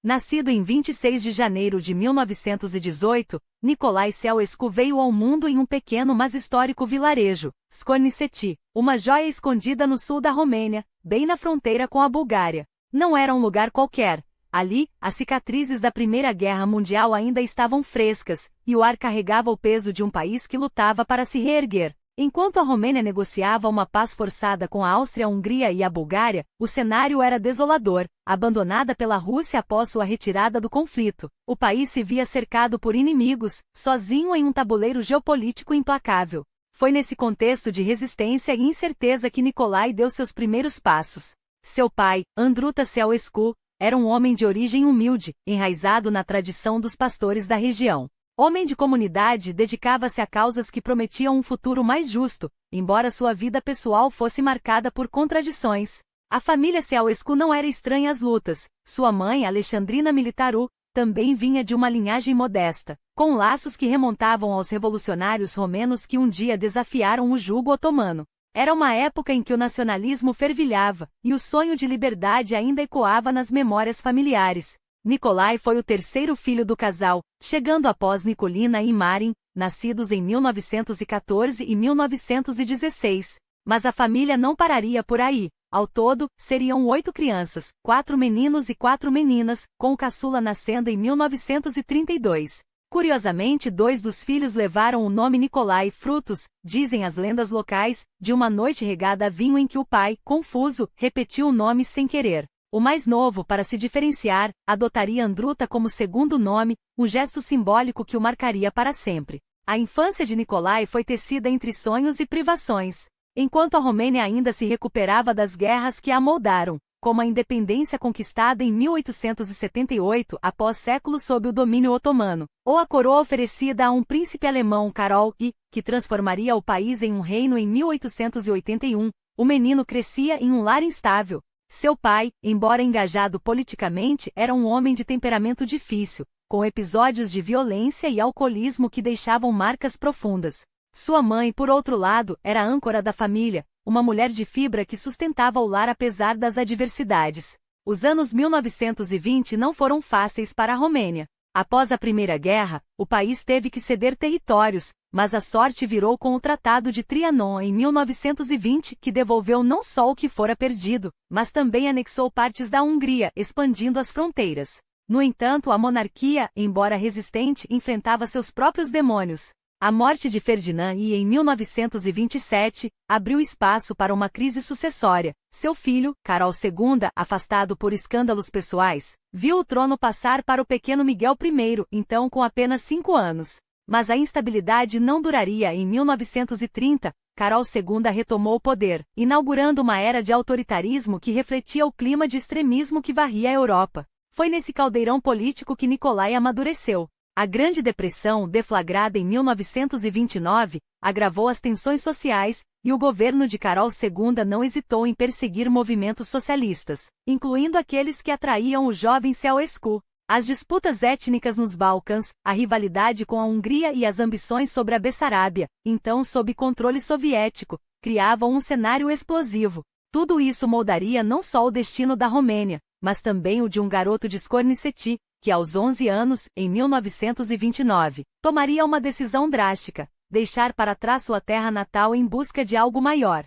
Nascido em 26 de janeiro de 1918, Nicolae Ceausescu veio ao mundo em um pequeno mas histórico vilarejo, Scorniceti, uma joia escondida no sul da Romênia, bem na fronteira com a Bulgária. Não era um lugar qualquer. Ali, as cicatrizes da Primeira Guerra Mundial ainda estavam frescas, e o ar carregava o peso de um país que lutava para se reerguer. Enquanto a Romênia negociava uma paz forçada com a Áustria-Hungria e a Bulgária, o cenário era desolador. Abandonada pela Rússia após sua retirada do conflito, o país se via cercado por inimigos, sozinho em um tabuleiro geopolítico implacável. Foi nesse contexto de resistência e incerteza que Nicolae deu seus primeiros passos. Seu pai, Andruta Ceausescu, era um homem de origem humilde, enraizado na tradição dos pastores da região. Homem de comunidade, dedicava-se a causas que prometiam um futuro mais justo, embora sua vida pessoal fosse marcada por contradições. A família Ceausescu não era estranha às lutas. Sua mãe, Alexandrina Militaru, também vinha de uma linhagem modesta, com laços que remontavam aos revolucionários romenos que um dia desafiaram o jugo otomano. Era uma época em que o nacionalismo fervilhava, e o sonho de liberdade ainda ecoava nas memórias familiares. Nicolae foi o terceiro filho do casal, chegando após Nicolina e Marin, nascidos em 1914 e 1916. Mas a família não pararia por aí. Ao todo, seriam 8 crianças, 4 meninos e 4 meninas, com o caçula nascendo em 1932. Curiosamente, 2 dos filhos levaram o nome Nicolae, frutos, dizem as lendas locais, de uma noite regada a vinho em que o pai, confuso, repetiu o nome sem querer. O mais novo, para se diferenciar, adotaria Andruta como segundo nome, um gesto simbólico que o marcaria para sempre. A infância de Nicolae foi tecida entre sonhos e privações. Enquanto a Romênia ainda se recuperava das guerras que a moldaram, como a independência conquistada em 1878 após séculos sob o domínio otomano, ou a coroa oferecida a um príncipe alemão, Karol I, que transformaria o país em um reino em 1881, o menino crescia em um lar instável. Seu pai, embora engajado politicamente, era um homem de temperamento difícil, com episódios de violência e alcoolismo que deixavam marcas profundas. Sua mãe, por outro lado, era a âncora da família, uma mulher de fibra que sustentava o lar apesar das adversidades. Os anos 1920 não foram fáceis para a Romênia. Após a Primeira Guerra, o país teve que ceder territórios, mas a sorte virou com o Tratado de Trianon em 1920, que devolveu não só o que fora perdido, mas também anexou partes da Hungria, expandindo as fronteiras. No entanto, a monarquia, embora resistente, enfrentava seus próprios demônios. A morte de Ferdinand I em 1927 abriu espaço para uma crise sucessória. Seu filho, Carol II, afastado por escândalos pessoais, viu o trono passar para o pequeno Miguel I, então com apenas 5 anos. Mas a instabilidade não duraria. Em 1930, Carol II retomou o poder, inaugurando uma era de autoritarismo que refletia o clima de extremismo que varria a Europa. Foi nesse caldeirão político que Nicolae amadureceu. A Grande Depressão, deflagrada em 1929, agravou as tensões sociais, e o governo de Carol II não hesitou em perseguir movimentos socialistas, incluindo aqueles que atraíam o jovem Ceausescu. As disputas étnicas nos Balcãs, a rivalidade com a Hungria e as ambições sobre a Bessarábia, então sob controle soviético, criavam um cenário explosivo. Tudo isso moldaria não só o destino da Romênia, mas também o de um garoto de Scorniceti, que aos 11 anos, em 1929, tomaria uma decisão drástica: deixar para trás sua terra natal em busca de algo maior.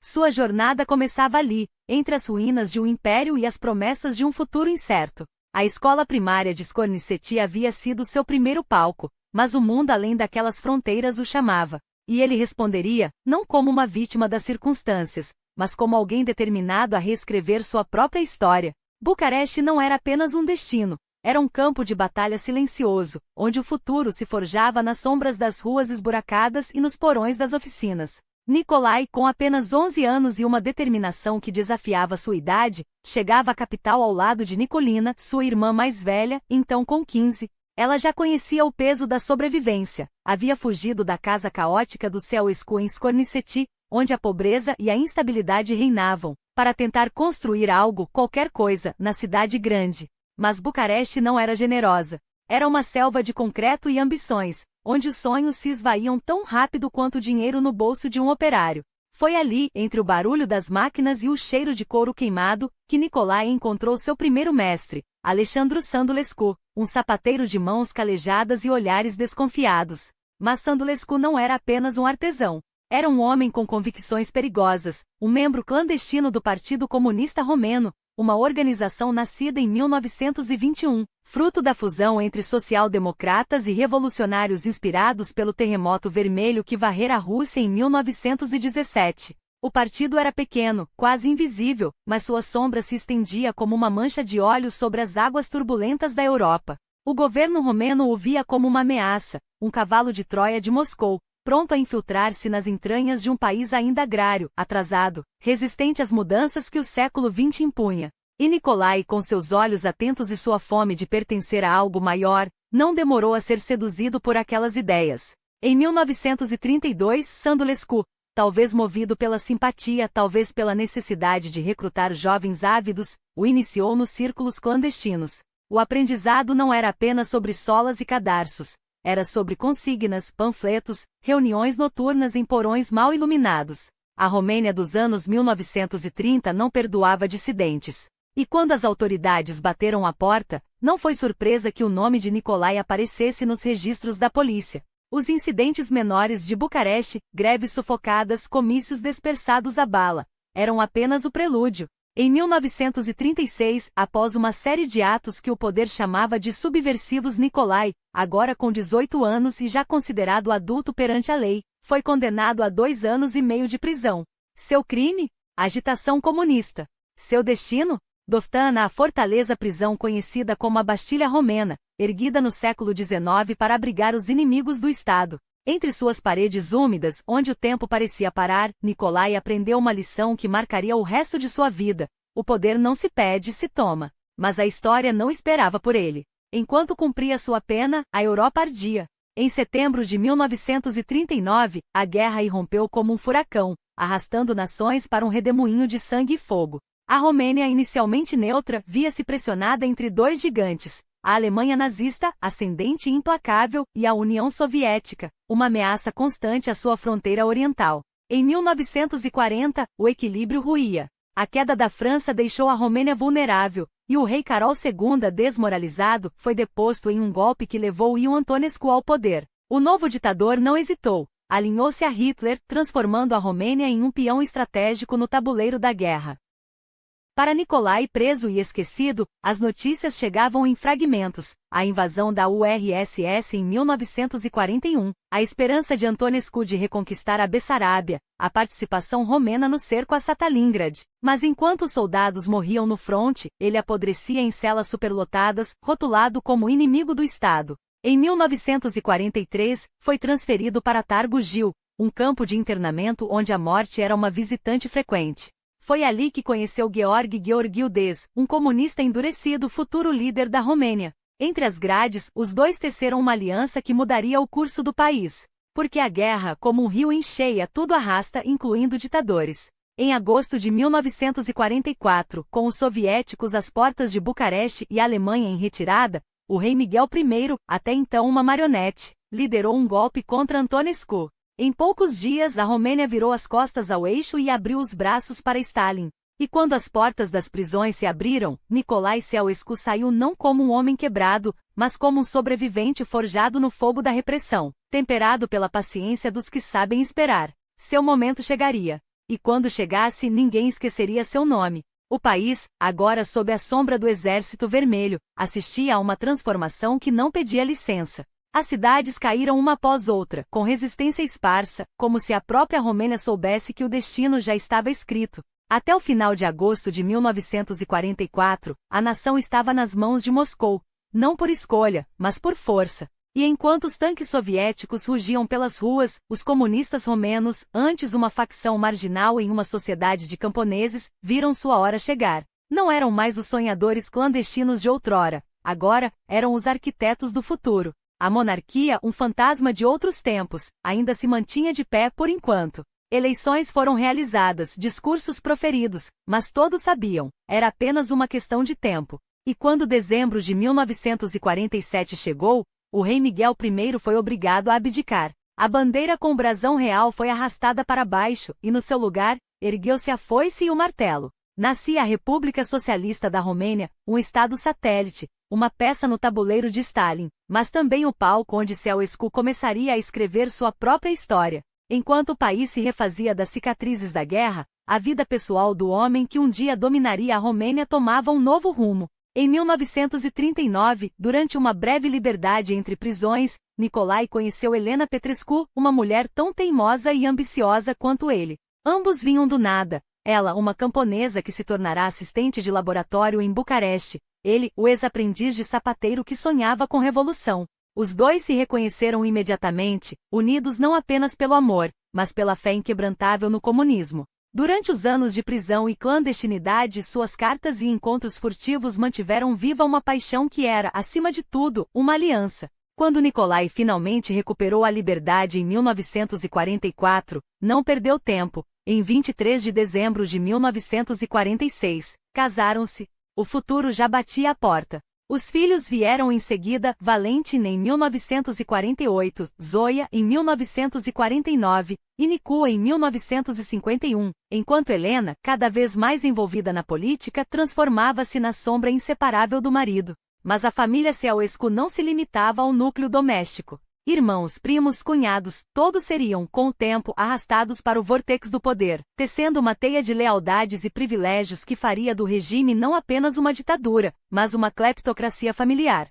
Sua jornada começava ali, entre as ruínas de um império e as promessas de um futuro incerto. A escola primária de Scorniceti havia sido seu primeiro palco, mas o mundo além daquelas fronteiras o chamava. E ele responderia, não como uma vítima das circunstâncias, mas como alguém determinado a reescrever sua própria história. Bucareste não era apenas um destino, era um campo de batalha silencioso, onde o futuro se forjava nas sombras das ruas esburacadas e nos porões das oficinas. Nicolae, com apenas 11 anos e uma determinação que desafiava sua idade, chegava à capital ao lado de Nicolina, sua irmã mais velha, então com 15. Ela já conhecia o peso da sobrevivência, havia fugido da casa caótica do Ceausescu em Scorniceti, onde a pobreza e a instabilidade reinavam, para tentar construir algo, qualquer coisa, na cidade grande. Mas Bucareste não era generosa. Era uma selva de concreto e ambições, onde os sonhos se esvaíam tão rápido quanto o dinheiro no bolso de um operário. Foi ali, entre o barulho das máquinas e o cheiro de couro queimado, que Nicolai encontrou seu primeiro mestre, Alexandru Sandulescu, um sapateiro de mãos calejadas e olhares desconfiados. Mas Sandulescu não era apenas um artesão. Era um homem com convicções perigosas, um membro clandestino do Partido Comunista Romeno, uma organização nascida em 1921, fruto da fusão entre social-democratas e revolucionários inspirados pelo terremoto vermelho que varrera a Rússia em 1917. O partido era pequeno, quase invisível, mas sua sombra se estendia como uma mancha de óleo sobre as águas turbulentas da Europa. O governo romeno o via como uma ameaça, um cavalo de Troia de Moscou, pronto a infiltrar-se nas entranhas de um país ainda agrário, atrasado, resistente às mudanças que o século XX impunha. E Nicolai, com seus olhos atentos e sua fome de pertencer a algo maior, não demorou a ser seduzido por aquelas ideias. Em 1932, Sandulescu, talvez movido pela simpatia, talvez pela necessidade de recrutar jovens ávidos, o iniciou nos círculos clandestinos. O aprendizado não era apenas sobre solas e cadarços. Era sobre consignas, panfletos, reuniões noturnas em porões mal iluminados. A Romênia dos anos 1930 não perdoava dissidentes. E quando as autoridades bateram à porta, não foi surpresa que o nome de Nicolai aparecesse nos registros da polícia. Os incidentes menores de Bucareste, greves sufocadas, comícios dispersados à bala, eram apenas o prelúdio. Em 1936, após uma série de atos que o poder chamava de subversivos, Nicolai, agora com 18 anos e já considerado adulto perante a lei, foi condenado a 2 anos e meio de prisão. Seu crime? Agitação comunista. Seu destino? Doftan, a fortaleza-prisão conhecida como a Bastilha Romena, erguida no século XIX para abrigar os inimigos do Estado. Entre suas paredes úmidas, onde o tempo parecia parar, Nicolai aprendeu uma lição que marcaria o resto de sua vida. O poder não se pede, se toma. Mas a história não esperava por ele. Enquanto cumpria sua pena, a Europa ardia. Em setembro de 1939, a guerra irrompeu como um furacão, arrastando nações para um redemoinho de sangue e fogo. A Romênia, inicialmente neutra, via-se pressionada entre dois gigantes, a Alemanha nazista, ascendente e implacável, e a União Soviética, uma ameaça constante à sua fronteira oriental. Em 1940, o equilíbrio ruía. A queda da França deixou a Romênia vulnerável, e o rei Carol II, desmoralizado, foi deposto em um golpe que levou Ion Antonescu ao poder. O novo ditador não hesitou, alinhou-se a Hitler, transformando a Romênia em um peão estratégico no tabuleiro da guerra. Para Nicolai, preso e esquecido, as notícias chegavam em fragmentos: a invasão da URSS em 1941, a esperança de Antonescu de reconquistar a Bessarábia, a participação romena no cerco a Stalingrad. Mas enquanto os soldados morriam no fronte, ele apodrecia em celas superlotadas, rotulado como inimigo do Estado. Em 1943, foi transferido para Targu Gil, um campo de internamento onde a morte era uma visitante frequente. Foi ali que conheceu Georg Georgioudes, um comunista endurecido, futuro líder da Romênia. Entre as grades, os dois teceram uma aliança que mudaria o curso do país. Porque a guerra, como um rio em cheia, tudo arrasta, incluindo ditadores. Em agosto de 1944, com os soviéticos às portas de Bucareste e a Alemanha em retirada, o rei Miguel I, até então uma marionete, liderou um golpe contra Antonescu. Em poucos dias, a Romênia virou as costas ao eixo e abriu os braços para Stalin. E quando as portas das prisões se abriram, Nicolai Ceausescu saiu não como um homem quebrado, mas como um sobrevivente forjado no fogo da repressão, temperado pela paciência dos que sabem esperar. Seu momento chegaria. E quando chegasse, ninguém esqueceria seu nome. O país, agora sob a sombra do Exército Vermelho, assistia a uma transformação que não pedia licença. As cidades caíram uma após outra, com resistência esparsa, como se a própria Romênia soubesse que o destino já estava escrito. Até o final de agosto de 1944, a nação estava nas mãos de Moscou, não por escolha, mas por força. E enquanto os tanques soviéticos rugiam pelas ruas, os comunistas romenos, antes uma facção marginal em uma sociedade de camponeses, viram sua hora chegar. Não eram mais os sonhadores clandestinos de outrora, agora, eram os arquitetos do futuro. A monarquia, um fantasma de outros tempos, ainda se mantinha de pé por enquanto. Eleições foram realizadas, discursos proferidos, mas todos sabiam, era apenas uma questão de tempo. E quando dezembro de 1947 chegou, o rei Miguel I foi obrigado a abdicar. A bandeira com o brasão real foi arrastada para baixo, e no seu lugar, ergueu-se a foice e o martelo. Nascia a República Socialista da Romênia, um estado satélite, uma peça no tabuleiro de Stalin, mas também o palco onde Ceausescu começaria a escrever sua própria história. Enquanto o país se refazia das cicatrizes da guerra, a vida pessoal do homem que um dia dominaria a Romênia tomava um novo rumo. Em 1939, durante uma breve liberdade entre prisões, Nicolae conheceu Helena Petrescu, uma mulher tão teimosa e ambiciosa quanto ele. Ambos vinham do nada. Ela, uma camponesa que se tornará assistente de laboratório em Bucareste. Ele, o ex-aprendiz de sapateiro que sonhava com revolução. Os dois se reconheceram imediatamente, unidos não apenas pelo amor, mas pela fé inquebrantável no comunismo. Durante os anos de prisão e clandestinidade, suas cartas e encontros furtivos mantiveram viva uma paixão que era, acima de tudo, uma aliança. Quando Nicolae finalmente recuperou a liberdade em 1944, não perdeu tempo. Em 23 de dezembro de 1946, casaram-se. O futuro já batia à porta. Os filhos vieram em seguida, Valentin em 1948, Zoya em 1949, e Nicu em 1951, enquanto Helena, cada vez mais envolvida na política, transformava-se na sombra inseparável do marido. Mas a família Ceausescu não se limitava ao núcleo doméstico. Irmãos, primos, cunhados, todos seriam, com o tempo, arrastados para o vórtex do poder, tecendo uma teia de lealdades e privilégios que faria do regime não apenas uma ditadura, mas uma cleptocracia familiar.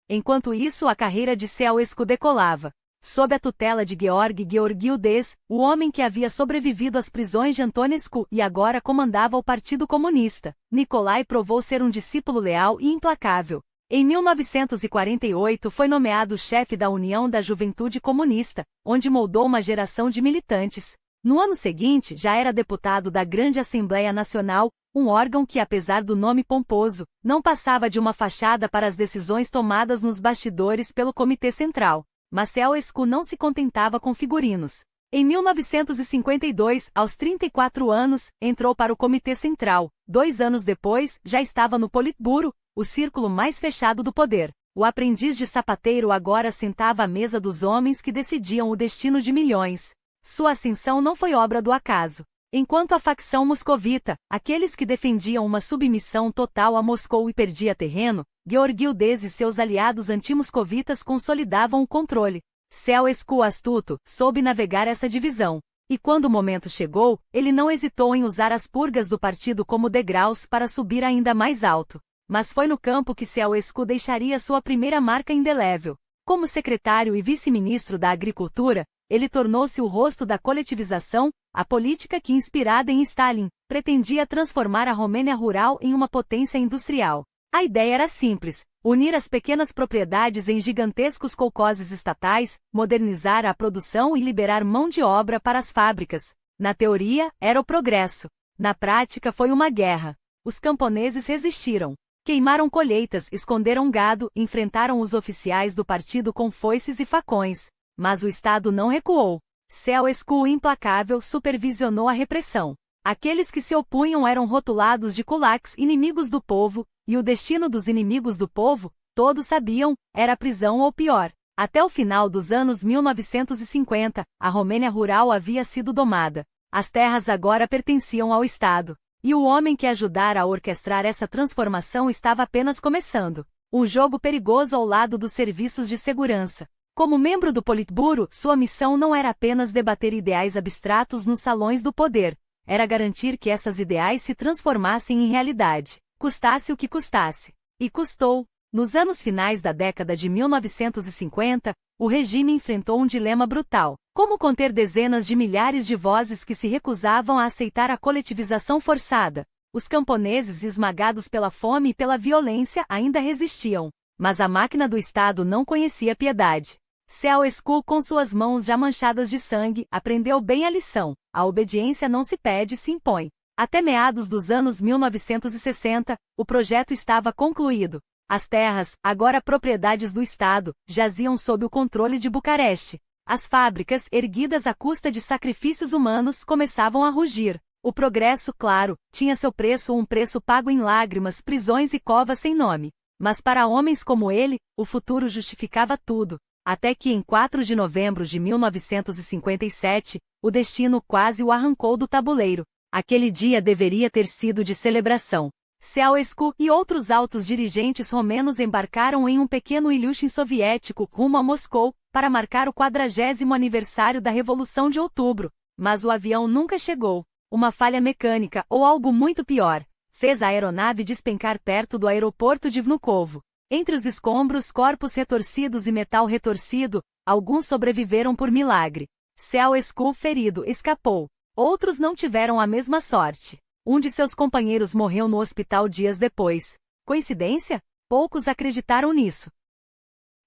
Enquanto isso, a carreira de Ceausescu decolava. Sob a tutela de Gheorghe Gheorghiu-Dez, o homem que havia sobrevivido às prisões de Antonescu e agora comandava o Partido Comunista, Nicolae provou ser um discípulo leal e implacável. Em 1948 foi nomeado chefe da União da Juventude Comunista, onde moldou uma geração de militantes. No ano seguinte já era deputado da Grande Assembleia Nacional, um órgão que, apesar do nome pomposo, não passava de uma fachada para as decisões tomadas nos bastidores pelo Comitê Central. Mas Ceausescu não se contentava com figurinos. Em 1952, aos 34 anos, entrou para o Comitê Central. 2 anos depois, já estava no Politburo, o círculo mais fechado do poder. O aprendiz de sapateiro agora sentava à mesa dos homens que decidiam o destino de milhões. Sua ascensão não foi obra do acaso. Enquanto a facção moscovita, aqueles que defendiam uma submissão total a Moscou e perdia terreno, Gheorghiu-Dez e seus aliados antimoscovitas consolidavam o controle. Ceausescu, astuto, soube navegar essa divisão. E quando o momento chegou, ele não hesitou em usar as purgas do partido como degraus para subir ainda mais alto. Mas foi no campo que Ceausescu deixaria sua primeira marca indelével. Como secretário e vice-ministro da Agricultura, ele tornou-se o rosto da coletivização, a política que, inspirada em Stalin, pretendia transformar a Romênia rural em uma potência industrial. A ideia era simples: unir as pequenas propriedades em gigantescos colcoses estatais, modernizar a produção e liberar mão de obra para as fábricas. Na teoria, era o progresso. Na prática, foi uma guerra. Os camponeses resistiram. Queimaram colheitas, esconderam gado, enfrentaram os oficiais do partido com foices e facões. Mas o Estado não recuou. Ceausescu, implacável, supervisionou a repressão. Aqueles que se opunham eram rotulados de kulaks, inimigos do povo, e o destino dos inimigos do povo, todos sabiam, era prisão ou pior. Até o final dos anos 1950, a Romênia rural havia sido domada. As terras agora pertenciam ao Estado. E o homem que ajudara a orquestrar essa transformação estava apenas começando. Um jogo perigoso ao lado dos serviços de segurança. Como membro do Politburo, sua missão não era apenas debater ideais abstratos nos salões do poder. Era garantir que essas ideais se transformassem em realidade, custasse o que custasse. E custou. Nos anos finais da década de 1950, o regime enfrentou um dilema brutal. Como conter dezenas de milhares de vozes que se recusavam a aceitar a coletivização forçada? Os camponeses, esmagados pela fome e pela violência, ainda resistiam. Mas a máquina do Estado não conhecia piedade. Ceausescu, com suas mãos já manchadas de sangue, aprendeu bem a lição. A obediência não se pede, se impõe. Até meados dos anos 1960, o projeto estava concluído. As terras, agora propriedades do Estado, jaziam sob o controle de Bucareste. As fábricas, erguidas à custa de sacrifícios humanos, começavam a rugir. O progresso, claro, tinha seu preço, um preço pago em lágrimas, prisões e covas sem nome. Mas para homens como ele, o futuro justificava tudo. Até que em 4 de novembro de 1957, o destino quase o arrancou do tabuleiro. Aquele dia deveria ter sido de celebração. Ceausescu e outros altos dirigentes romenos embarcaram em um pequeno Ilyushin soviético rumo a Moscou, para marcar o 40º aniversário da Revolução de Outubro. Mas o avião nunca chegou. Uma falha mecânica, ou algo muito pior, fez a aeronave despencar perto do aeroporto de Vnukovo. Entre os escombros, corpos retorcidos e metal retorcido, alguns sobreviveram por milagre. Ceausescu, ferido, escapou. Outros não tiveram a mesma sorte. Um de seus companheiros morreu no hospital dias depois. Coincidência? Poucos acreditaram nisso.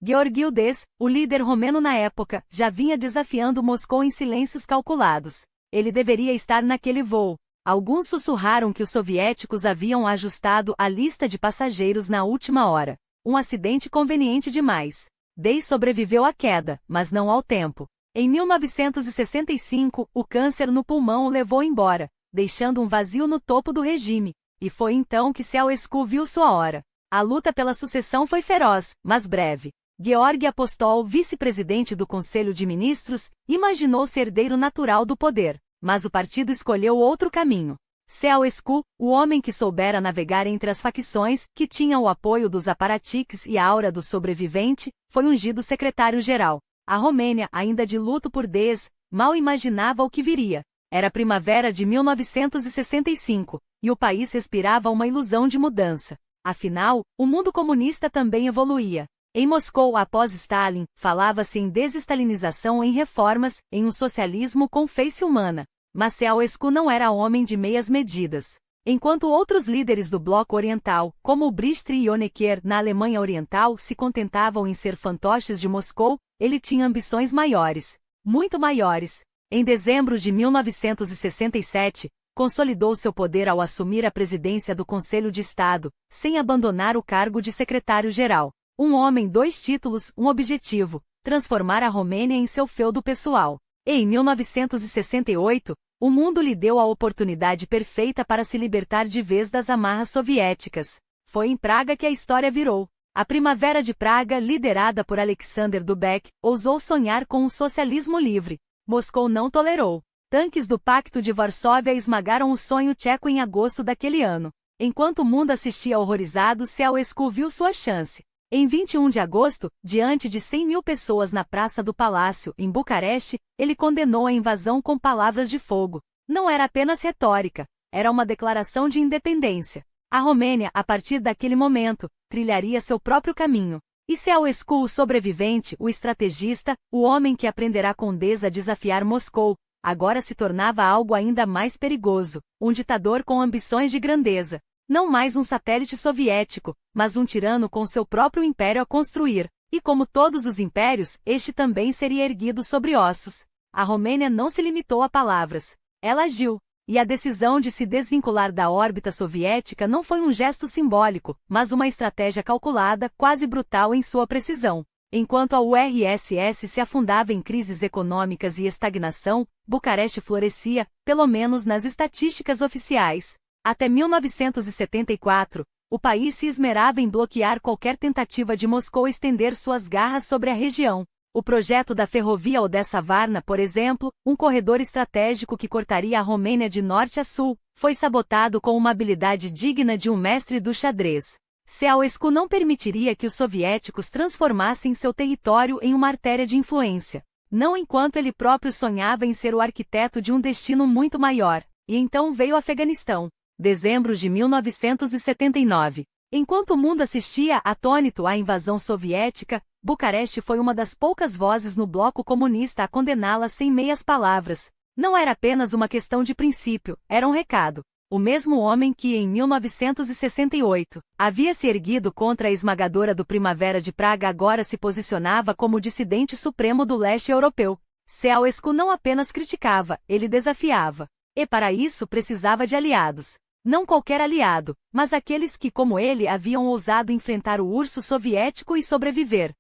Gheorghe Udez, o líder romeno na época, já vinha desafiando Moscou em silêncios calculados. Ele deveria estar naquele voo. Alguns sussurraram que os soviéticos haviam ajustado a lista de passageiros na última hora. Um acidente conveniente demais. Dez sobreviveu à queda, mas não ao tempo. Em 1965, o câncer no pulmão o levou embora, deixando um vazio no topo do regime. E foi então que Ceausescu viu sua hora. A luta pela sucessão foi feroz, mas breve. Georgi Apostol, vice-presidente do Conselho de Ministros, imaginou-se herdeiro natural do poder, mas o partido escolheu outro caminho. Ceausescu, o homem que soubera navegar entre as facções, que tinha o apoio dos aparatiques e a aura do sobrevivente, foi ungido secretário-geral. A Romênia, ainda de luto por Dez, mal imaginava o que viria. Era a primavera de 1965, e o país respirava uma ilusão de mudança. Afinal, o mundo comunista também evoluía. Em Moscou, após Stalin, falava-se em desestalinização, em reformas, em um socialismo com face humana. Mas Ceausescu não era homem de meias medidas. Enquanto outros líderes do bloco oriental, como o Bristol e Honecker na Alemanha Oriental, se contentavam em ser fantoches de Moscou, ele tinha ambições maiores. Muito maiores. Em dezembro de 1967, consolidou seu poder ao assumir a presidência do Conselho de Estado, sem abandonar o cargo de secretário-geral. Um homem, dois títulos, um objetivo: transformar a Romênia em seu feudo pessoal. E em 1968, o mundo lhe deu a oportunidade perfeita para se libertar de vez das amarras soviéticas. Foi em Praga que a história virou. A Primavera de Praga, liderada por Alexander Dubček, ousou sonhar com um socialismo livre. Moscou não tolerou. Tanques do Pacto de Varsóvia esmagaram o sonho tcheco em agosto daquele ano. Enquanto o mundo assistia horrorizado, Ceausescu viu sua chance. Em 21 de agosto, diante de 100 mil pessoas na Praça do Palácio, em Bucareste, ele condenou a invasão com palavras de fogo. Não era apenas retórica, era uma declaração de independência. A Romênia, a partir daquele momento, trilharia seu próprio caminho. E Ceausescu, o sobrevivente, o estrategista, o homem que aprenderá com Dez a desafiar Moscou, agora se tornava algo ainda mais perigoso, um ditador com ambições de grandeza. Não mais um satélite soviético, mas um tirano com seu próprio império a construir. E como todos os impérios, este também seria erguido sobre ossos. A Romênia não se limitou a palavras. Ela agiu. E a decisão de se desvincular da órbita soviética não foi um gesto simbólico, mas uma estratégia calculada, quase brutal em sua precisão. Enquanto a URSS se afundava em crises econômicas e estagnação, Bucareste florescia, pelo menos nas estatísticas oficiais. Até 1974, o país se esmerava em bloquear qualquer tentativa de Moscou estender suas garras sobre a região. O projeto da ferrovia Odessa-Varna, por exemplo, um corredor estratégico que cortaria a Romênia de norte a sul, foi sabotado com uma habilidade digna de um mestre do xadrez. Ceausescu não permitiria que os soviéticos transformassem seu território em uma artéria de influência. Não enquanto ele próprio sonhava em ser o arquiteto de um destino muito maior. E então veio o Afeganistão. Dezembro de 1979. Enquanto o mundo assistia atônito à invasão soviética, Bucareste foi uma das poucas vozes no bloco comunista a condená-la sem meias palavras. Não era apenas uma questão de princípio, era um recado. O mesmo homem que, em 1968, havia se erguido contra a esmagadora do Primavera de Praga agora se posicionava como o dissidente supremo do leste europeu. Ceausescu não apenas criticava, ele desafiava. E para isso precisava de aliados. Não qualquer aliado, mas aqueles que, como ele, haviam ousado enfrentar o urso soviético e sobreviver.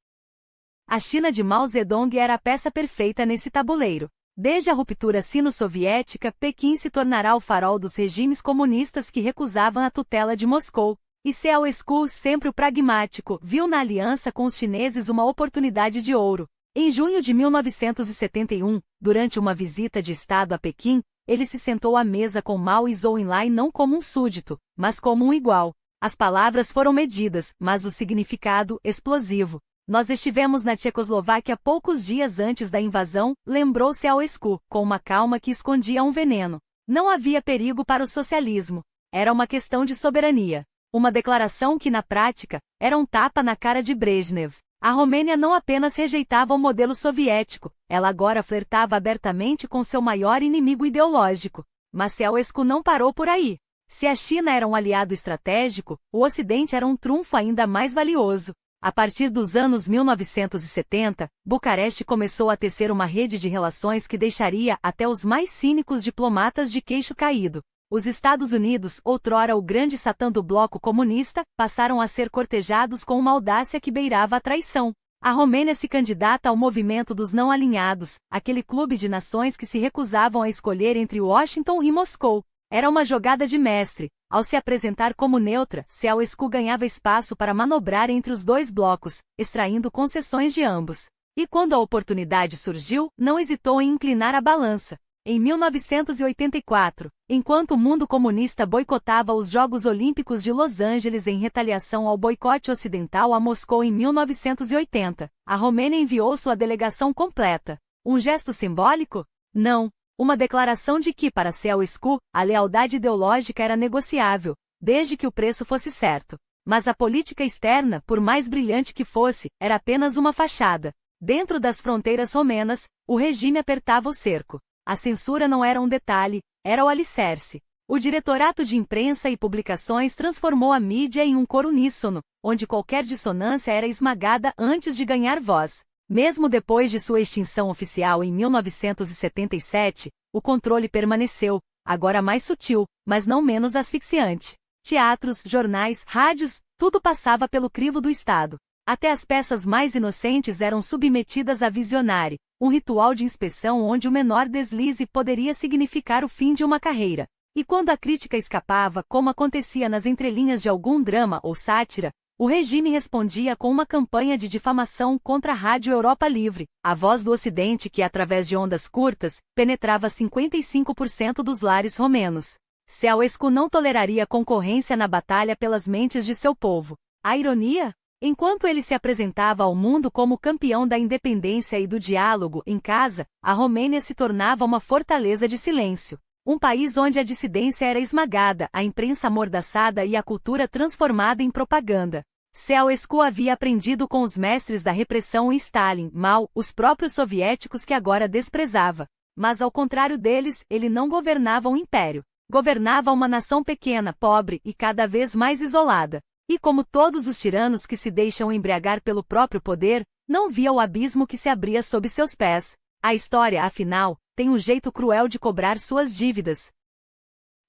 A China de Mao Zedong era a peça perfeita nesse tabuleiro. Desde a ruptura sino-soviética, Pequim se tornará o farol dos regimes comunistas que recusavam a tutela de Moscou. E Ceausescu, sempre o pragmático, viu na aliança com os chineses uma oportunidade de ouro. Em junho de 1971, durante uma visita de Estado a Pequim, ele se sentou à mesa com Mao e Zhou Enlai não como um súdito, mas como um igual. As palavras foram medidas, mas o significado, explosivo. Nós estivemos na Tchecoslováquia poucos dias antes da invasão, lembrou Ceausescu, com uma calma que escondia um veneno. Não havia perigo para o socialismo. Era uma questão de soberania. Uma declaração que, na prática, era um tapa na cara de Brezhnev. A Romênia não apenas rejeitava o modelo soviético, ela agora flertava abertamente com seu maior inimigo ideológico. Mas Ceausescu não parou por aí. Se a China era um aliado estratégico, o Ocidente era um trunfo ainda mais valioso. A partir dos anos 1970, Bucareste começou a tecer uma rede de relações que deixaria até os mais cínicos diplomatas de queixo caído. Os Estados Unidos, outrora o grande satã do bloco comunista, passaram a ser cortejados com uma audácia que beirava a traição. A Romênia se candidata ao movimento dos não alinhados, aquele clube de nações que se recusavam a escolher entre Washington e Moscou. Era uma jogada de mestre. Ao se apresentar como neutra, Ceausescu ganhava espaço para manobrar entre os dois blocos, extraindo concessões de ambos. E quando a oportunidade surgiu, não hesitou em inclinar a balança. Em 1984, enquanto o mundo comunista boicotava os Jogos Olímpicos de Los Angeles em retaliação ao boicote ocidental a Moscou em 1980, a Romênia enviou sua delegação completa. Um gesto simbólico? Não. Uma declaração de que, para Ceausescu, a lealdade ideológica era negociável, desde que o preço fosse certo. Mas a política externa, por mais brilhante que fosse, era apenas uma fachada. Dentro das fronteiras romenas, o regime apertava o cerco. A censura não era um detalhe, era o alicerce. O Diretorato de Imprensa e Publicações transformou a mídia em um coro uníssono, onde qualquer dissonância era esmagada antes de ganhar voz. Mesmo depois de sua extinção oficial em 1977, o controle permaneceu, agora mais sutil, mas não menos asfixiante. Teatros, jornais, rádios, tudo passava pelo crivo do Estado. Até as peças mais inocentes eram submetidas a visionário, um ritual de inspeção onde o menor deslize poderia significar o fim de uma carreira. E quando a crítica escapava, como acontecia nas entrelinhas de algum drama ou sátira, o regime respondia com uma campanha de difamação contra a Rádio Europa Livre, a voz do Ocidente que, através de ondas curtas, penetrava 55% dos lares romenos. Ceausescu não toleraria concorrência na batalha pelas mentes de seu povo. A ironia? Enquanto ele se apresentava ao mundo como campeão da independência e do diálogo em casa, a Romênia se tornava uma fortaleza de silêncio. Um país onde a dissidência era esmagada, a imprensa amordaçada e a cultura transformada em propaganda. Ceausescu havia aprendido com os mestres da repressão e Stalin, Mao, os próprios soviéticos que agora desprezava. Mas ao contrário deles, ele não governava um império. Governava uma nação pequena, pobre e cada vez mais isolada. E como todos os tiranos que se deixam embriagar pelo próprio poder, não via o abismo que se abria sob seus pés. A história, afinal, tem um jeito cruel de cobrar suas dívidas.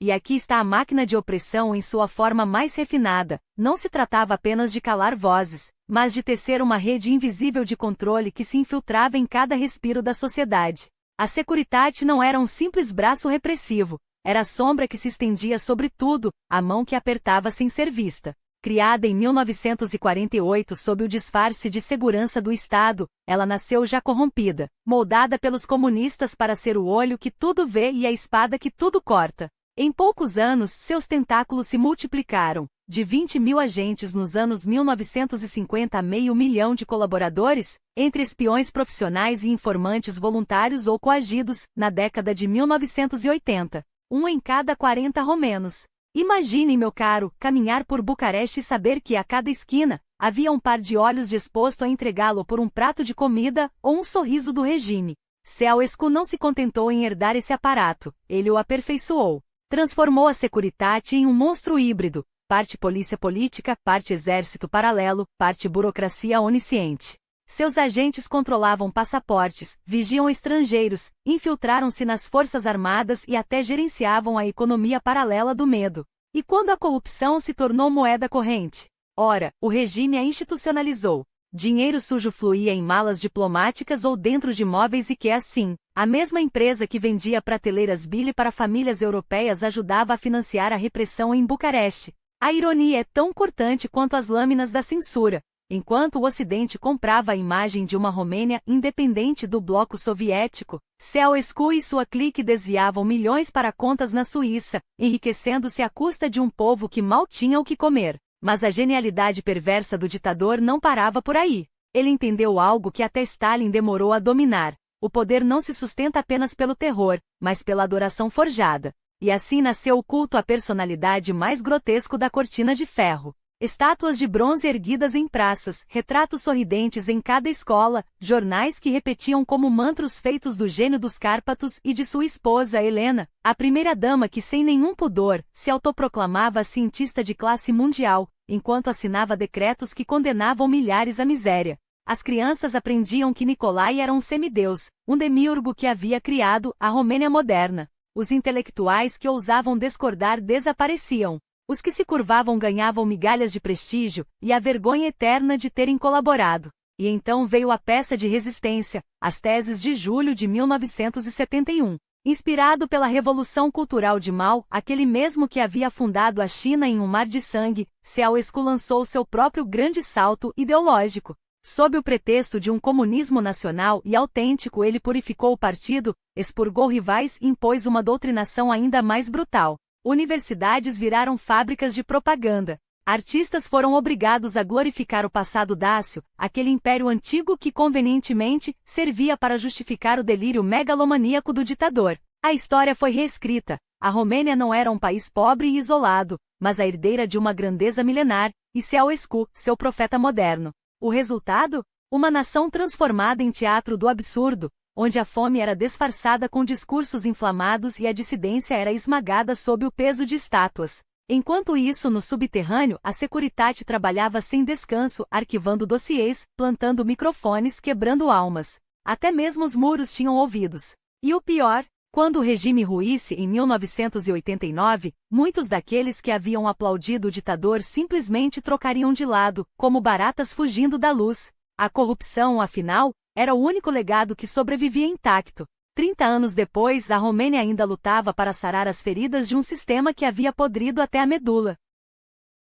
E aqui está a máquina de opressão em sua forma mais refinada. Não se tratava apenas de calar vozes, mas de tecer uma rede invisível de controle que se infiltrava em cada respiro da sociedade. A Securitate não era um simples braço repressivo, era a sombra que se estendia sobre tudo, a mão que apertava sem ser vista. Criada em 1948 sob o disfarce de segurança do Estado, ela nasceu já corrompida, moldada pelos comunistas para ser o olho que tudo vê e a espada que tudo corta. Em poucos anos, seus tentáculos se multiplicaram, de 20 mil agentes nos anos 1950 a meio milhão de colaboradores, entre espiões profissionais e informantes voluntários ou coagidos, na década de 1980, um em cada 40 romenos. Imagine, meu caro, caminhar por Bucareste e saber que a cada esquina, havia um par de olhos disposto a entregá-lo por um prato de comida ou um sorriso do regime. Ceausescu não se contentou em herdar esse aparato, ele o aperfeiçoou. Transformou a Securitate em um monstro híbrido, parte polícia política, parte exército paralelo, parte burocracia onisciente. Seus agentes controlavam passaportes, vigiam estrangeiros, infiltraram-se nas forças armadas e até gerenciavam a economia paralela do medo. E quando a corrupção se tornou moeda corrente? Ora, o regime a institucionalizou. Dinheiro sujo fluía em malas diplomáticas ou dentro de móveis e que assim, a mesma empresa que vendia prateleiras Billy para famílias europeias ajudava a financiar a repressão em Bucareste. A ironia é tão cortante quanto as lâminas da censura. Enquanto o Ocidente comprava a imagem de uma Romênia independente do bloco soviético, Ceausescu e sua clique desviavam milhões para contas na Suíça, enriquecendo-se à custa de um povo que mal tinha o que comer. Mas a genialidade perversa do ditador não parava por aí. Ele entendeu algo que até Stalin demorou a dominar. O poder não se sustenta apenas pelo terror, mas pela adoração forjada. E assim nasceu o culto à personalidade mais grotesco da cortina de ferro. Estátuas de bronze erguidas em praças, retratos sorridentes em cada escola, jornais que repetiam como mantras feitos do gênio dos Cárpatos e de sua esposa Helena, a primeira-dama que sem nenhum pudor se autoproclamava cientista de classe mundial, enquanto assinava decretos que condenavam milhares à miséria. As crianças aprendiam que Nicolai era um semideus, um demiurgo que havia criado a Romênia moderna. Os intelectuais que ousavam discordar desapareciam. Os que se curvavam ganhavam migalhas de prestígio e a vergonha eterna de terem colaborado. E então veio a peça de resistência, as teses de julho de 1971. Inspirado pela Revolução Cultural de Mao, aquele mesmo que havia afundado a China em um mar de sangue, Ceausescu lançou seu próprio grande salto ideológico. Sob o pretexto de um comunismo nacional e autêntico, ele purificou o partido, expurgou rivais e impôs uma doutrinação ainda mais brutal. Universidades viraram fábricas de propaganda. Artistas foram obrigados a glorificar o passado dácio, aquele império antigo que convenientemente servia para justificar o delírio megalomaníaco do ditador. A história foi reescrita. A Romênia não era um país pobre e isolado, mas a herdeira de uma grandeza milenar, e Ceausescu, seu profeta moderno. O resultado? Uma nação transformada em teatro do absurdo, onde a fome era disfarçada com discursos inflamados e a dissidência era esmagada sob o peso de estátuas. Enquanto isso, no subterrâneo, a Securitate trabalhava sem descanso, arquivando dossiês, plantando microfones, quebrando almas. Até mesmo os muros tinham ouvidos. E o pior, quando o regime ruísse em 1989, muitos daqueles que haviam aplaudido o ditador simplesmente trocariam de lado, como baratas fugindo da luz. A corrupção, afinal, era o único legado que sobrevivia intacto. 30 anos depois, a Romênia ainda lutava para sarar as feridas de um sistema que havia podrido até a medula.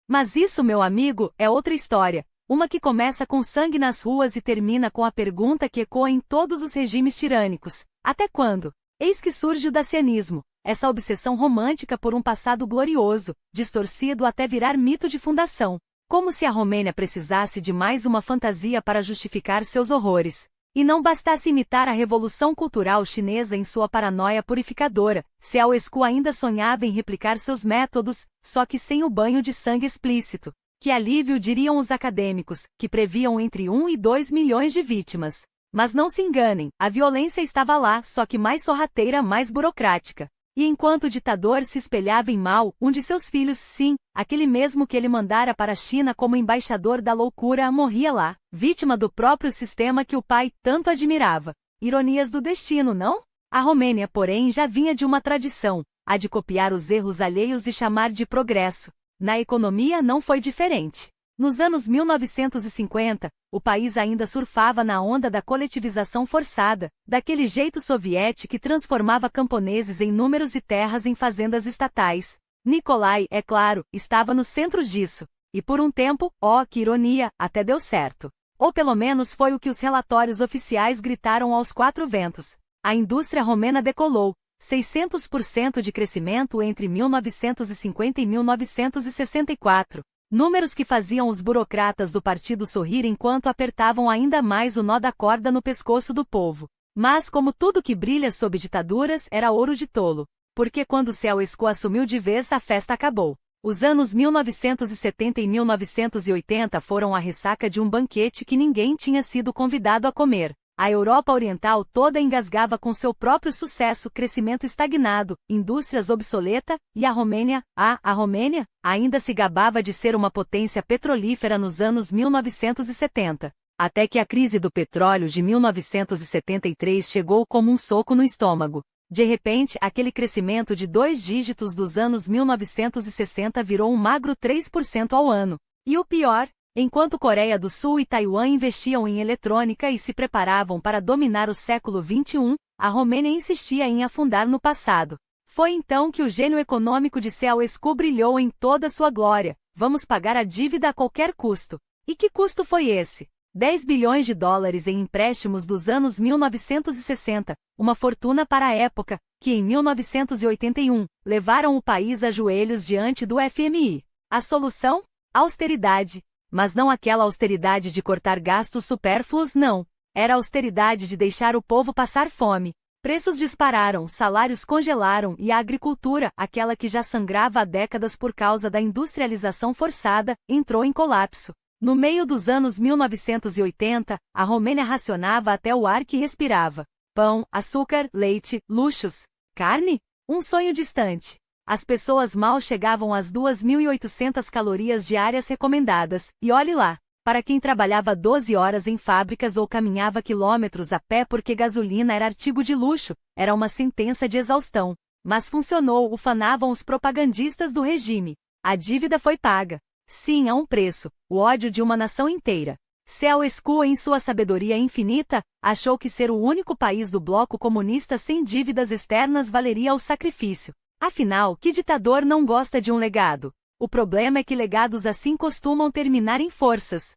Mas isso, meu amigo, é outra história. Uma que começa com sangue nas ruas e termina com a pergunta que ecoa em todos os regimes tirânicos: até quando? Eis que surge o dacianismo, essa obsessão romântica por um passado glorioso, distorcido até virar mito de fundação. Como se a Romênia precisasse de mais uma fantasia para justificar seus horrores. E não bastasse imitar a Revolução Cultural Chinesa em sua paranoia purificadora, Ceausescu ainda sonhava em replicar seus métodos, só que sem o banho de sangue explícito. Que alívio, diriam os acadêmicos, que previam entre 1 e 2 milhões de vítimas. Mas não se enganem, a violência estava lá, só que mais sorrateira, mais burocrática. E enquanto o ditador se espelhava em Mao, um de seus filhos, sim, aquele mesmo que ele mandara para a China como embaixador da loucura, morria lá, vítima do próprio sistema que o pai tanto admirava. Ironias do destino, não? A Romênia, porém, já vinha de uma tradição, a de copiar os erros alheios e chamar de progresso. Na economia não foi diferente. Nos anos 1950, o país ainda surfava na onda da coletivização forçada, daquele jeito soviético que transformava camponeses em números e terras em fazendas estatais. Nicolai, é claro, estava no centro disso. E por um tempo, oh, que ironia, até deu certo. Ou pelo menos foi o que os relatórios oficiais gritaram aos quatro ventos. A indústria romena decolou, 600% de crescimento entre 1950 e 1964. Números que faziam os burocratas do partido sorrir enquanto apertavam ainda mais o nó da corda no pescoço do povo. Mas como tudo que brilha sob ditaduras era ouro de tolo. Porque quando Ceausescu assumiu de vez, a festa acabou. Os anos 1970 e 1980 foram a ressaca de um banquete que ninguém tinha sido convidado a comer. A Europa Oriental toda engasgava com seu próprio sucesso, crescimento estagnado, indústrias obsoleta, e a Romênia, a Romênia, ainda se gabava de ser uma potência petrolífera nos anos 1970. Até que a crise do petróleo de 1973 chegou como um soco no estômago. De repente, aquele crescimento de 2 dígitos dos anos 1960 virou um magro 3% ao ano. E o pior? Enquanto Coreia do Sul e Taiwan investiam em eletrônica e se preparavam para dominar o século XXI, a Romênia insistia em afundar no passado. Foi então que o gênio econômico de Ceausescu brilhou em toda sua glória. Vamos pagar a dívida a qualquer custo. E que custo foi esse? 10 bilhões de dólares em empréstimos dos anos 1960, uma fortuna para a época, que em 1981, levaram o país a joelhos diante do FMI. A solução? Austeridade. Mas não aquela austeridade de cortar gastos supérfluos, não. Era a austeridade de deixar o povo passar fome. Preços dispararam, salários congelaram e a agricultura, aquela que já sangrava há décadas por causa da industrialização forçada, entrou em colapso. No meio dos anos 1980, a Romênia racionava até o ar que respirava. Pão, açúcar, leite, luxos. Carne? Um sonho distante. As pessoas mal chegavam às 2.800 calorias diárias recomendadas, e olhe lá, para quem trabalhava 12 horas em fábricas ou caminhava quilômetros a pé porque gasolina era artigo de luxo, era uma sentença de exaustão. Mas funcionou, ufanavam os propagandistas do regime. A dívida foi paga. Sim, a um preço, o ódio de uma nação inteira. Ceausescu, em sua sabedoria infinita, achou que ser o único país do bloco comunista sem dívidas externas valeria o sacrifício. Afinal, que ditador não gosta de um legado? O problema é que legados assim costumam terminar em forças.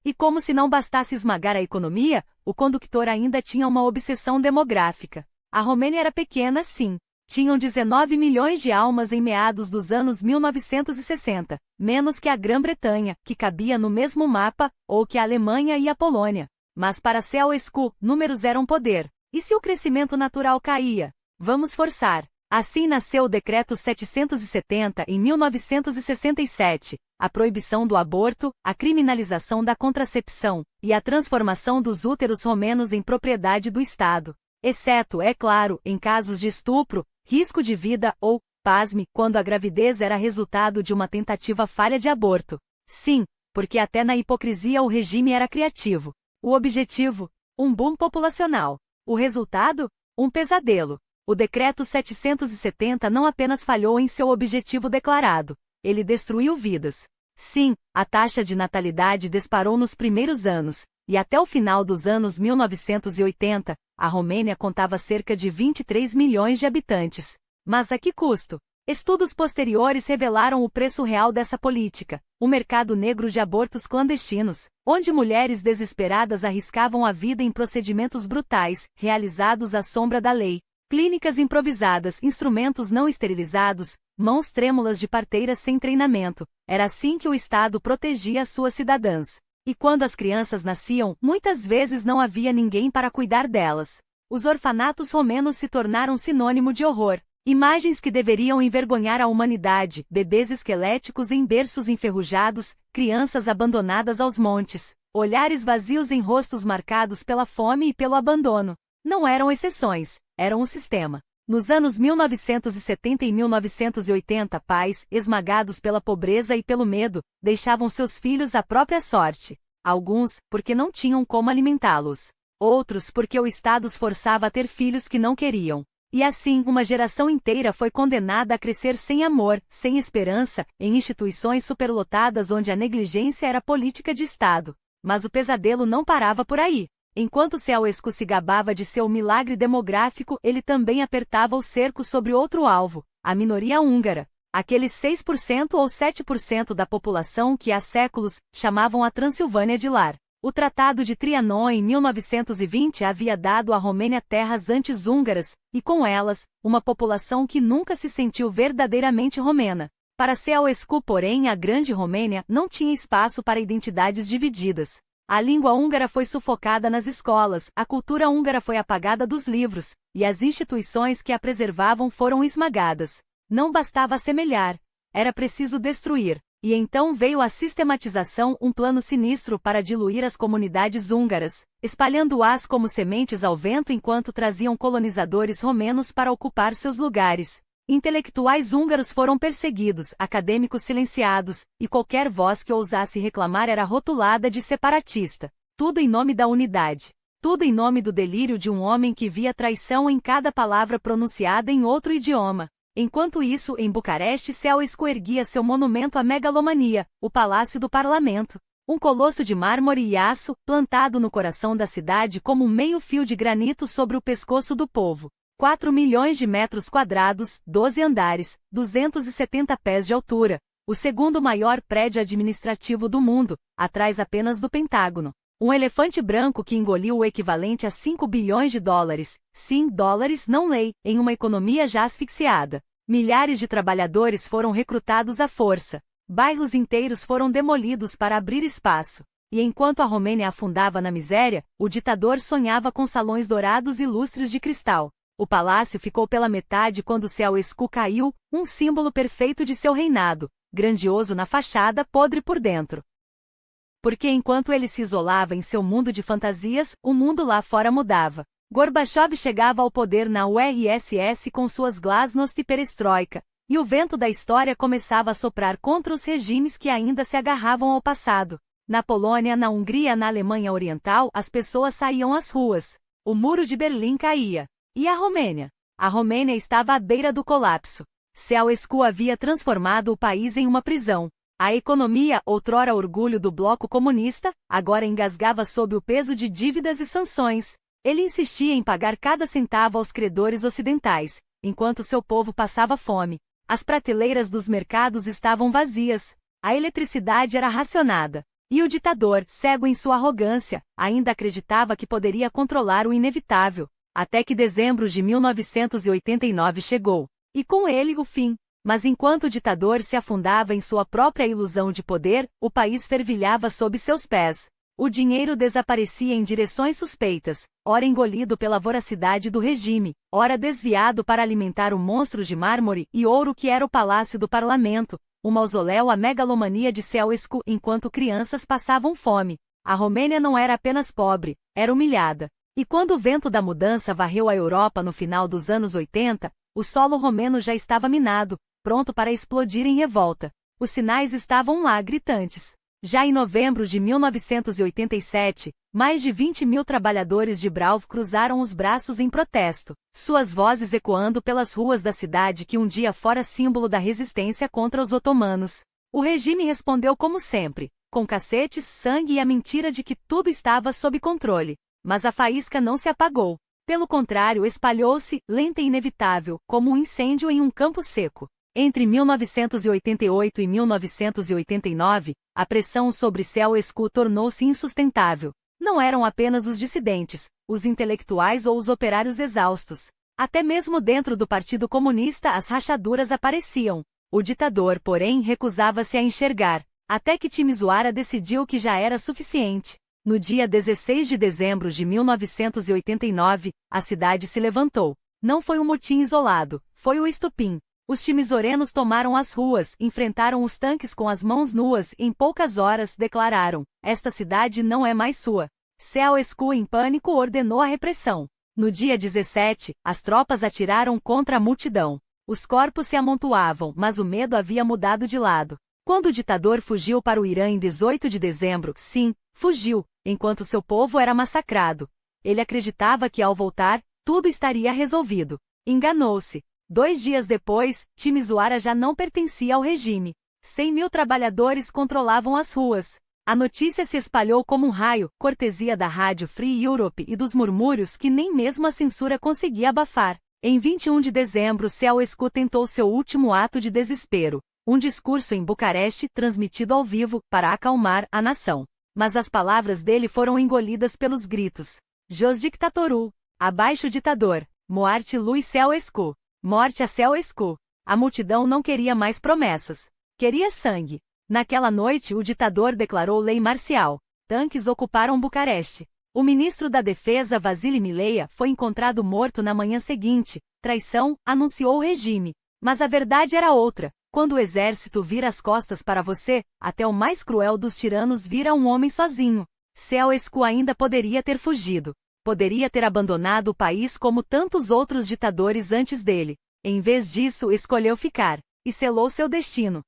E como se não bastasse esmagar a economia, o conductor ainda tinha uma obsessão demográfica. A Romênia era pequena, sim. Tinham 19 milhões de almas em meados dos anos 1960, menos que a Grã-Bretanha, que cabia no mesmo mapa, ou que a Alemanha e a Polônia. Mas para Ceausescu, números eram poder. E se o crescimento natural caía? Vamos forçar. Assim nasceu o Decreto 770 em 1967, a proibição do aborto, a criminalização da contracepção, e a transformação dos úteros romenos em propriedade do Estado. Exceto, é claro, em casos de estupro, risco de vida ou, pasme, quando a gravidez era resultado de uma tentativa falha de aborto. Sim, porque até na hipocrisia o regime era criativo. O objetivo? Um boom populacional. O resultado? Um pesadelo. O Decreto 770 não apenas falhou em seu objetivo declarado, ele destruiu vidas. Sim, a taxa de natalidade disparou nos primeiros anos, e até o final dos anos 1980, a Romênia contava cerca de 23 milhões de habitantes. Mas a que custo? Estudos posteriores revelaram o preço real dessa política, o mercado negro de abortos clandestinos, onde mulheres desesperadas arriscavam a vida em procedimentos brutais, realizados à sombra da lei. Clínicas improvisadas, instrumentos não esterilizados, mãos trêmulas de parteiras sem treinamento. Era assim que o Estado protegia suas cidadãs. E quando as crianças nasciam, muitas vezes não havia ninguém para cuidar delas. Os orfanatos romenos se tornaram sinônimo de horror. Imagens que deveriam envergonhar a humanidade, bebês esqueléticos em berços enferrujados, crianças abandonadas aos montes, olhares vazios em rostos marcados pela fome e pelo abandono. Não eram exceções, eram o sistema. Nos anos 1970 e 1980, pais, esmagados pela pobreza e pelo medo, deixavam seus filhos à própria sorte. Alguns, porque não tinham como alimentá-los. Outros, porque o Estado os forçava a ter filhos que não queriam. E assim, uma geração inteira foi condenada a crescer sem amor, sem esperança, em instituições superlotadas onde a negligência era política de Estado. Mas o pesadelo não parava por aí. Enquanto Ceausescu se gabava de seu milagre demográfico, ele também apertava o cerco sobre outro alvo, a minoria húngara. Aqueles 6% ou 7% da população que há séculos chamavam a Transilvânia de lar. O Tratado de Trianon em 1920 havia dado à Romênia terras antes húngaras, e com elas, uma população que nunca se sentiu verdadeiramente romena. Para Ceausescu, porém, a Grande Romênia não tinha espaço para identidades divididas. A língua húngara foi sufocada nas escolas, a cultura húngara foi apagada dos livros, e as instituições que a preservavam foram esmagadas. Não bastava assemelhar, era preciso destruir. E então veio a sistematização, um plano sinistro para diluir as comunidades húngaras, espalhando-as como sementes ao vento enquanto traziam colonizadores romenos para ocupar seus lugares. Intelectuais húngaros foram perseguidos, acadêmicos silenciados, e qualquer voz que ousasse reclamar era rotulada de separatista. Tudo em nome da unidade. Tudo em nome do delírio de um homem que via traição em cada palavra pronunciada em outro idioma. Enquanto isso, em Bucareste, Ceausescu erguia seu monumento à megalomania, o Palácio do Parlamento. Um colosso de mármore e aço, plantado no coração da cidade como um meio-fio de granito sobre o pescoço do povo. 4 milhões de metros quadrados, 12 andares, 270 pés de altura. O segundo maior prédio administrativo do mundo, atrás apenas do Pentágono. Um elefante branco que engoliu o equivalente a 5 bilhões de dólares, sim, dólares não lei, em uma economia já asfixiada. Milhares de trabalhadores foram recrutados à força. Bairros inteiros foram demolidos para abrir espaço. E enquanto a Romênia afundava na miséria, o ditador sonhava com salões dourados e lustres de cristal. O palácio ficou pela metade quando Ceausescu caiu, um símbolo perfeito de seu reinado, grandioso na fachada, podre por dentro. Porque enquanto ele se isolava em seu mundo de fantasias, o mundo lá fora mudava. Gorbachev chegava ao poder na URSS com suas glasnost e perestroika, e o vento da história começava a soprar contra os regimes que ainda se agarravam ao passado. Na Polônia, na Hungria, na Alemanha Oriental, as pessoas saíam às ruas. O muro de Berlim caía. E a Romênia? A Romênia estava à beira do colapso. Ceausescu havia transformado o país em uma prisão. A economia, outrora orgulho do bloco comunista, agora engasgava sob o peso de dívidas e sanções. Ele insistia em pagar cada centavo aos credores ocidentais, enquanto seu povo passava fome. As prateleiras dos mercados estavam vazias. A eletricidade era racionada. E o ditador, cego em sua arrogância, ainda acreditava que poderia controlar o inevitável. Até que dezembro de 1989 chegou. E com ele o fim. Mas enquanto o ditador se afundava em sua própria ilusão de poder, o país fervilhava sob seus pés. O dinheiro desaparecia em direções suspeitas, ora engolido pela voracidade do regime, ora desviado para alimentar o monstro de mármore e ouro que era o Palácio do Parlamento, o mausoléu à megalomania de Ceausescu enquanto crianças passavam fome. A Romênia não era apenas pobre, era humilhada. E quando o vento da mudança varreu a Europa no final dos anos 80, o solo romeno já estava minado, pronto para explodir em revolta. Os sinais estavam lá gritantes. Já em novembro de 1987, mais de 20 mil trabalhadores de Brau cruzaram os braços em protesto, suas vozes ecoando pelas ruas da cidade que um dia fora símbolo da resistência contra os otomanos. O regime respondeu como sempre, com cacetes, sangue e a mentira de que tudo estava sob controle. Mas a faísca não se apagou. Pelo contrário, espalhou-se, lenta e inevitável, como um incêndio em um campo seco. Entre 1988 e 1989, a pressão sobre Ceausescu tornou-se insustentável. Não eram apenas os dissidentes, os intelectuais ou os operários exaustos. Até mesmo dentro do Partido Comunista as rachaduras apareciam. O ditador, porém, recusava-se a enxergar, até que Timisoara decidiu que já era suficiente. No dia 16 de dezembro de 1989, a cidade se levantou. Não foi um motim isolado, foi o estupim. Os timisorenos tomaram as ruas, enfrentaram os tanques com as mãos nuas e em poucas horas declararam: esta cidade não é mais sua. Ceausescu, em pânico, ordenou a repressão. No dia 17, as tropas atiraram contra a multidão. Os corpos se amontoavam, mas o medo havia mudado de lado. Quando o ditador fugiu para o Irã em 18 de dezembro, sim, fugiu, enquanto seu povo era massacrado. Ele acreditava que ao voltar, tudo estaria resolvido. Enganou-se. 2 dias depois, Timisoara já não pertencia ao regime. 100 mil trabalhadores controlavam as ruas. A notícia se espalhou como um raio, cortesia da rádio Free Europe e dos murmúrios que nem mesmo a censura conseguia abafar. Em 21 de dezembro, Ceausescu tentou seu último ato de desespero. Um discurso em Bucareste, transmitido ao vivo, para acalmar a nação. Mas as palavras dele foram engolidas pelos gritos. Jos dictatorul. Abaixo o ditador. Moarte lui Ceausescu. Morte a Ceausescu. A multidão não queria mais promessas. Queria sangue. Naquela noite o ditador declarou lei marcial. Tanques ocuparam Bucareste. O ministro da Defesa Vasily Mileia foi encontrado morto na manhã seguinte. Traição, anunciou o regime. Mas a verdade era outra. Quando o exército vira as costas para você, até o mais cruel dos tiranos vira um homem sozinho. Ceausescu ainda poderia ter fugido. Poderia ter abandonado o país como tantos outros ditadores antes dele. Em vez disso, escolheu ficar. E selou seu destino.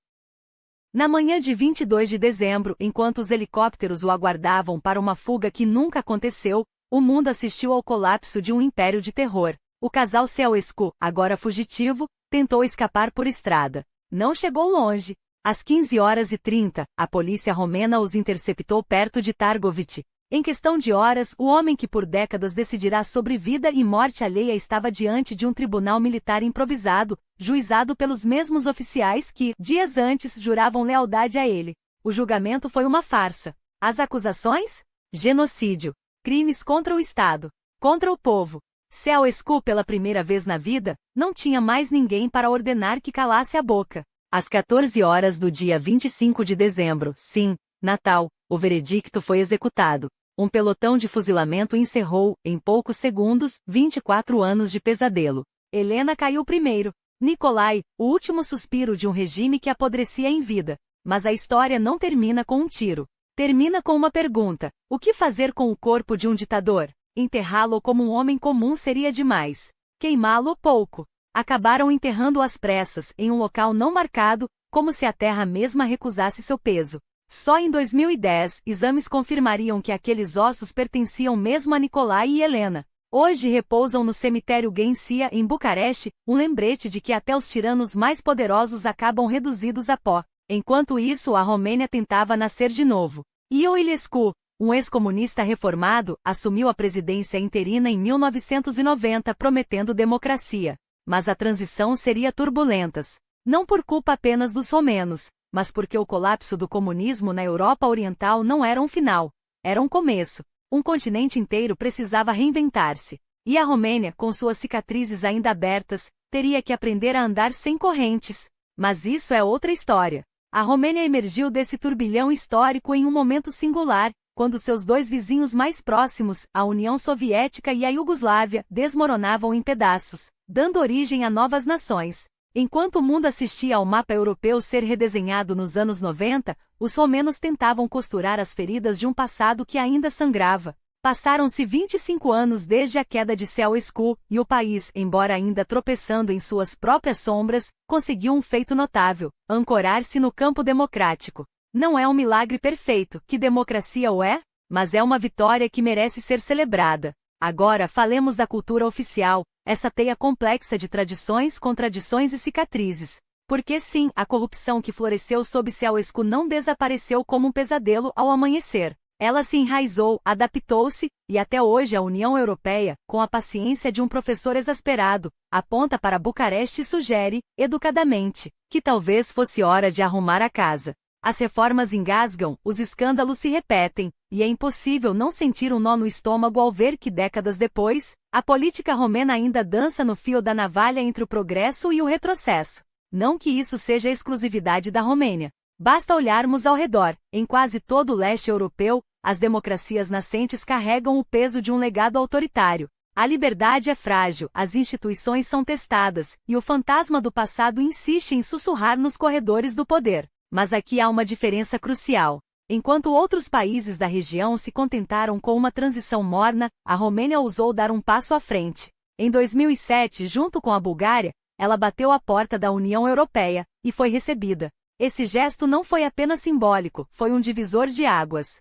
Na manhã de 22 de dezembro, enquanto os helicópteros o aguardavam para uma fuga que nunca aconteceu, o mundo assistiu ao colapso de um império de terror. O casal Ceausescu, agora fugitivo, tentou escapar por estrada. Não chegou longe. Às 15h30, a polícia romena os interceptou perto de Targovit. Em questão de horas, o homem que por décadas decidirá sobre vida e morte alheia estava diante de um tribunal militar improvisado, juizado pelos mesmos oficiais que, dias antes, juravam lealdade a ele. O julgamento foi uma farsa. As acusações? Genocídio. Crimes contra o Estado. Contra o povo. Ceausescu, pela primeira vez na vida, não tinha mais ninguém para ordenar que calasse a boca. Às 14 horas do dia 25 de dezembro, sim, Natal, o veredicto foi executado. Um pelotão de fuzilamento encerrou, em poucos segundos, 24 anos de pesadelo. Helena caiu primeiro. Nikolai, o último suspiro de um regime que apodrecia em vida. Mas a história não termina com um tiro. Termina com uma pergunta: o que fazer com o corpo de um ditador? Enterrá-lo como um homem comum seria demais. Queimá-lo, pouco. Acabaram enterrando-o às pressas, em um local não marcado, como se a terra mesma recusasse seu peso. Só em 2010, exames confirmariam que aqueles ossos pertenciam mesmo a Nikolai e Helena. Hoje repousam no cemitério Ghensia, em Bucareste, um lembrete de que até os tiranos mais poderosos acabam reduzidos a pó. Enquanto isso, a Romênia tentava nascer de novo. Ion Iliescu, um ex-comunista reformado, assumiu a presidência interina em 1990 prometendo democracia. Mas a transição seria turbulenta. Não por culpa apenas dos romenos, mas porque o colapso do comunismo na Europa Oriental não era um final. Era um começo. Um continente inteiro precisava reinventar-se. E a Romênia, com suas cicatrizes ainda abertas, teria que aprender a andar sem correntes. Mas isso é outra história. A Romênia emergiu desse turbilhão histórico em um momento singular, quando seus dois vizinhos mais próximos, a União Soviética e a Iugoslávia, desmoronavam em pedaços, dando origem a novas nações. Enquanto o mundo assistia ao mapa europeu ser redesenhado nos anos 90, os romenos tentavam costurar as feridas de um passado que ainda sangrava. Passaram-se 25 anos desde a queda de Ceausescu, e o país, embora ainda tropeçando em suas próprias sombras, conseguiu um feito notável: ancorar-se no campo democrático. Não é um milagre perfeito, que democracia o é? Mas é uma vitória que merece ser celebrada. Agora falemos da cultura oficial, essa teia complexa de tradições, contradições e cicatrizes. Porque sim, a corrupção que floresceu sob Ceausescu não desapareceu como um pesadelo ao amanhecer. Ela se enraizou, adaptou-se, e até hoje a União Europeia, com a paciência de um professor exasperado, aponta para Bucareste e sugere, educadamente, que talvez fosse hora de arrumar a casa. As reformas engasgam, os escândalos se repetem, e é impossível não sentir um nó no estômago ao ver que décadas depois, a política romena ainda dança no fio da navalha entre o progresso e o retrocesso. Não que isso seja exclusividade da Romênia. Basta olharmos ao redor, em quase todo o leste europeu, as democracias nascentes carregam o peso de um legado autoritário. A liberdade é frágil, as instituições são testadas, e o fantasma do passado insiste em sussurrar nos corredores do poder. Mas aqui há uma diferença crucial. Enquanto outros países da região se contentaram com uma transição morna, a Romênia ousou dar um passo à frente. Em 2007, junto com a Bulgária, ela bateu à porta da União Europeia, e foi recebida. Esse gesto não foi apenas simbólico, foi um divisor de águas.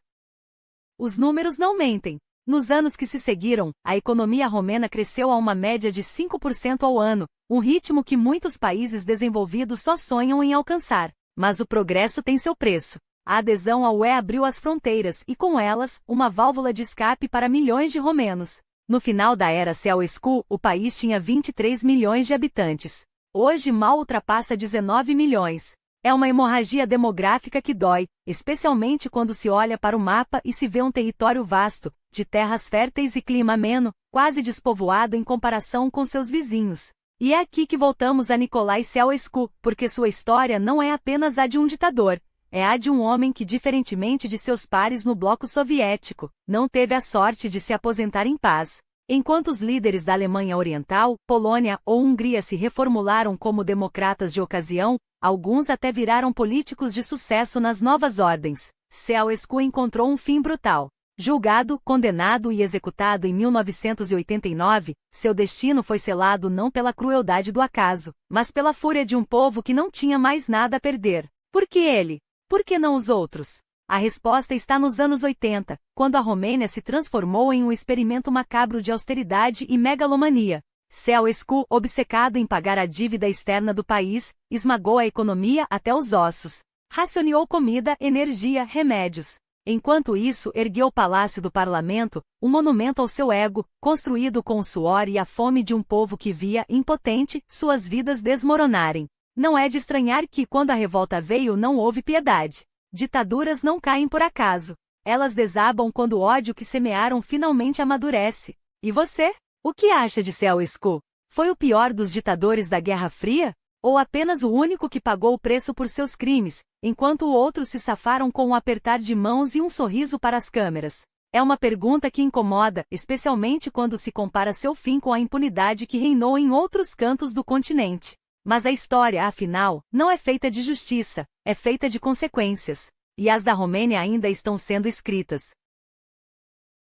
Os números não mentem. Nos anos que se seguiram, a economia romena cresceu a uma média de 5% ao ano, um ritmo que muitos países desenvolvidos só sonham em alcançar. Mas o progresso tem seu preço. A adesão à UE abriu as fronteiras e, com elas, uma válvula de escape para milhões de romenos. No final da era Ceausescu, o país tinha 23 milhões de habitantes. Hoje mal ultrapassa 19 milhões. É uma hemorragia demográfica que dói, especialmente quando se olha para o mapa e se vê um território vasto, de terras férteis e clima ameno, quase despovoado em comparação com seus vizinhos. E é aqui que voltamos a Nikolai Ceausescu, porque sua história não é apenas a de um ditador, é a de um homem que, diferentemente de seus pares no bloco soviético, não teve a sorte de se aposentar em paz. Enquanto os líderes da Alemanha Oriental, Polônia ou Hungria se reformularam como democratas de ocasião, alguns até viraram políticos de sucesso nas novas ordens. Ceausescu encontrou um fim brutal. Julgado, condenado e executado em 1989, seu destino foi selado não pela crueldade do acaso, mas pela fúria de um povo que não tinha mais nada a perder. Por que ele? Por que não os outros? A resposta está nos anos 80, quando a Romênia se transformou em um experimento macabro de austeridade e megalomania. Ceausescu, obcecado em pagar a dívida externa do país, esmagou a economia até os ossos. Racionou comida, energia, remédios. Enquanto isso, ergueu o Palácio do Parlamento, um monumento ao seu ego, construído com o suor e a fome de um povo que via, impotente, suas vidas desmoronarem. Não é de estranhar que, quando a revolta veio, não houve piedade. Ditaduras não caem por acaso. Elas desabam quando o ódio que semearam finalmente amadurece. E você? O que acha de Ceausescu? Foi o pior dos ditadores da Guerra Fria? Ou apenas o único que pagou o preço por seus crimes, enquanto outros se safaram com um apertar de mãos e um sorriso para as câmeras? É uma pergunta que incomoda, especialmente quando se compara seu fim com a impunidade que reinou em outros cantos do continente. Mas a história, afinal, não é feita de justiça, é feita de consequências. E as da Romênia ainda estão sendo escritas.